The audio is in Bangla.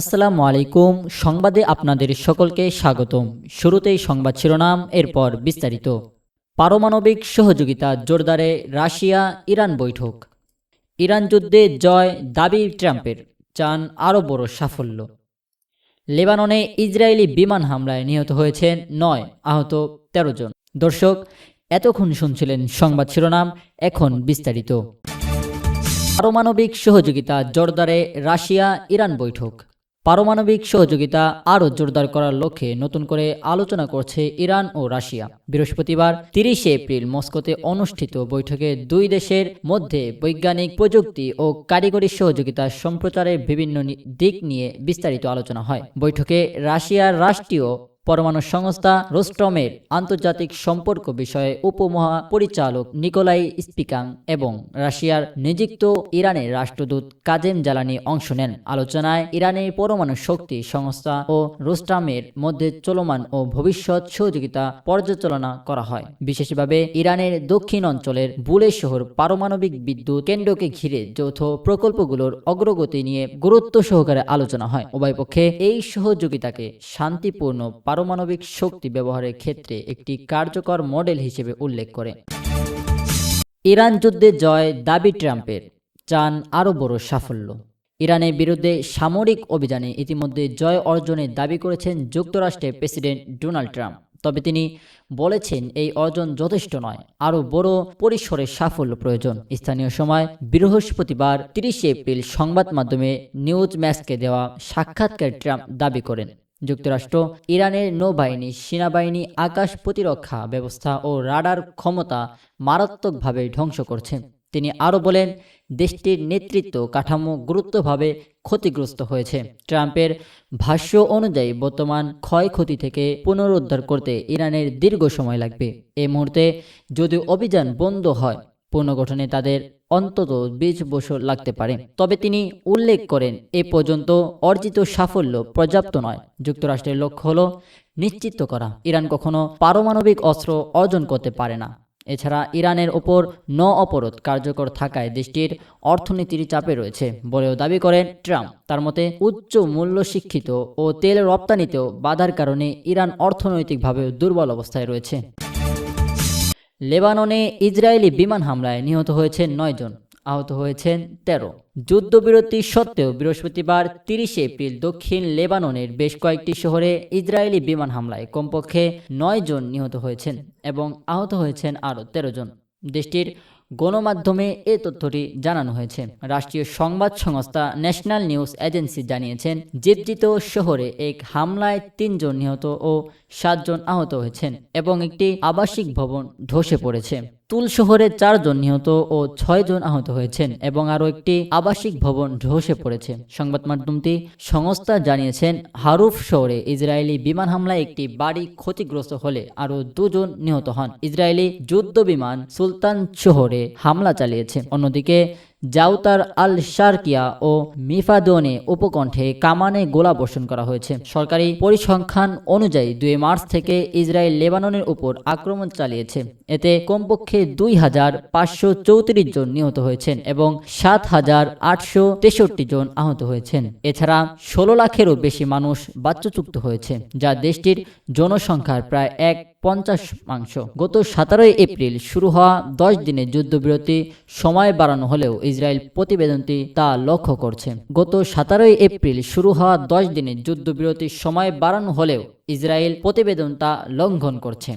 আসসালামু আলাইকুম। সংবাদে আপনাদের সকলকে স্বাগতম। শুরুতেই সংবাদ শিরোনাম, এরপর বিস্তারিত। পারমাণবিক সহযোগিতা জোরদারে রাশিয়া ইরান বৈঠক। ইরান যুদ্ধে জয় দাবি ট্রাম্পের, চান আরও বড় সাফল্য। লেবাননে ইসরায়েলি বিমান হামলায় নিহত হয়েছেন ৯, আহত ১৩ জন। দর্শক, এতক্ষণ শুনছিলেন সংবাদ শিরোনাম, এখন বিস্তারিত। পারমাণবিক সহযোগিতা জোরদারে রাশিয়া ইরান বৈঠক। পারমাণবিক সহযোগিতা আরও জোরদার করার লক্ষ্যে নতুন করে আলোচনা করছে ইরান ও রাশিয়া। বৃহস্পতিবার ৩০ এপ্রিল মস্কোতে অনুষ্ঠিত বৈঠকে দুই দেশের মধ্যে বৈজ্ঞানিক, প্রযুক্তি ও কারিগরি সহযোগিতা সম্প্রচারের বিভিন্ন দিক নিয়ে বিস্তারিত আলোচনা হয়। বৈঠকে রাশিয়ার রাষ্ট্রীয় পরমাণু সংস্থা রোস্টমের আন্তর্জাতিক সম্পর্ক বিষয়ে উপমহাপরিচালক নিকোলাই স্পিকাং এবং রাশিয়ার নিযুক্ত ইরানের রাষ্ট্রদূত কাজেম জালানি অংশ নেন। আলোচনায় ইরানের পরমাণু শক্তি সংস্থা ও রোস্টমের মধ্যে চলমান ও ভবিষ্যৎ সহযোগিতা পর্যালোচনা করা হয়। বিশেষভাবে ইরানের দক্ষিণ অঞ্চলের বুলেহ শহর পারমাণবিক বিদ্যুৎ কেন্দ্রকে ঘিরে যৌথ প্রকল্পগুলোর অগ্রগতি নিয়ে গুরুত্ব সহকারে আলোচনা হয়। উভয় পক্ষে এই সহযোগিতাকে শান্তিপূর্ণ পারমাণবিক শক্তি ব্যবহারের ক্ষেত্রে একটি কার্যকর মডেল হিসেবে উল্লেখ করে। ইরান যুদ্ধে জয় দাবি ট্রাম্পের, চান আরও বড় সাফল্য। ইরানের বিরুদ্ধে সামরিক অভিযানে ইতিমধ্যে জয় অর্জনের দাবি করেছেন যুক্তরাষ্ট্রের প্রেসিডেন্ট ডোনাল্ড ট্রাম্প। তবে তিনি বলেছেন এই অর্জন যথেষ্ট নয়, আরও বড় পরিসরে সাফল্য প্রয়োজন। স্থানীয় সময় বৃহস্পতিবার ৩০ এপ্রিল সংবাদ মাধ্যমে নিউজ ম্যাচকে দেওয়া সাক্ষাৎকারে ট্রাম্প দাবি করেন, যুক্তরাষ্ট্র ইরানের নৌবাহিনী, সেনাবাহিনী, আকাশ প্রতিরক্ষা ব্যবস্থা ও রাডার ক্ষমতা মারাত্মকভাবে ধ্বংস করছে। তিনি আরও বলেন, দেশটির নেতৃত্ব কাঠামো গুরুতরভাবে ক্ষতিগ্রস্ত হয়েছে। ট্রাম্পের ভাষ্য অনুযায়ী বর্তমান ক্ষয়ক্ষতি থেকে পুনরুদ্ধার করতে ইরানের দীর্ঘ সময় লাগবে। এই মুহূর্তে যদি অভিযান বন্ধ হয়, পুনর্গঠনে তাদের অন্তত ২০ বছর লাগতে পারে। তবে তিনি উল্লেখ করেন, এ পর্যন্ত অর্জিত সাফল্য পর্যাপ্ত নয়। যুক্তরাষ্ট্রের লক্ষ্য হল নিশ্চিত করা ইরান কখনো পারমাণবিক অস্ত্র অর্জন করতে পারে না। এছাড়া ইরানের ওপর অবরোধ কার্যকর থাকায় দেশটির অর্থনীতির চাপে রয়েছে বলেও দাবি করেন ট্রাম্প। তার মতে, উচ্চ মূল্য শিক্ষিত ও তেল রপ্তানিতেও বাধার কারণে ইরান অর্থনৈতিকভাবে দুর্বল অবস্থায় রয়েছে। লেবাননে ইসরায়েলি বিমান হামলায় নিহত হয়েছেন ৯ জন, আহত হয়েছেন ১৩। যুদ্ধবিরতি সত্ত্বেও বৃহস্পতিবার ৩০ এপ্রিল দক্ষিণ লেবাননের বেশ কয়েকটি শহরে ইসরায়েলি বিমান হামলায় কমপক্ষে ৯ জন নিহত হয়েছেন এবং আহত হয়েছেন আরও ১৩ জন। দেশটির গণমাধ্যমে এ তথ্যটি জানানো হয়েছে। রাষ্ট্রীয় সংবাদ সংস্থা ন্যাশনাল নিউজ এজেন্সি জানিয়েছেন, জিদ্দিত শহরে এক হামলায় ৩ জন নিহত ও ৭ জন আহত হয়েছেন এবং একটি আবাসিক ভবন ধসে পড়েছে। তুল শহরে ৪ জন নিহত ও ৬ জন আহত হয়েছেন এবং আরও একটি আবাসিক ভবন ধসে পড়েছে। সংবাদ মাধ্যমটি সংস্থা জানিয়েছেন, হারুফ শহরে ইসরায়েলি বিমান হামলায় একটি বাড়ি ক্ষতিগ্রস্ত হলে আরও ২ জন নিহত হন। ইসরায়েলি যুদ্ধ বিমান সুলতান শহরে হামলা চালিয়েছে। অন্যদিকে জাউতার আল শারকিয়া ও মিফাদোনে উপকণ্ঠে কামানে গোলা বর্ষণ করা হয়েছে। সরকারি পরিসংখ্যান অনুযায়ী ২ মার্চ থেকে ইসরায়েল লেবাননের উপর আক্রমণ চালিয়েছে। এতে কমপক্ষে ২,৫৩৪ জন নিহত হয়েছেন এবং ৭,৮৬৩ জন আহত হয়েছেন। এছাড়া ১৬ লাখেরও বেশি মানুষ বাস্তুচ্যুত হয়েছে, যা দেশটির জনসংখ্যার প্রায় ৫০%। গত ১৭ এপ্রিল শুরু হওয়া ১০ দিনের যুদ্ধবিরতি সময় বাড়ানো হলেও ইসরায়েল প্রতিবেদনটি তা লক্ষ্য করছে। গত ১৭ এপ্রিল শুরু হওয়া ১০ দিনের যুদ্ধবিরতির সময় বাড়ানো হলেও ইসরায়েল প্রতিবেদন তা লঙ্ঘন করছে।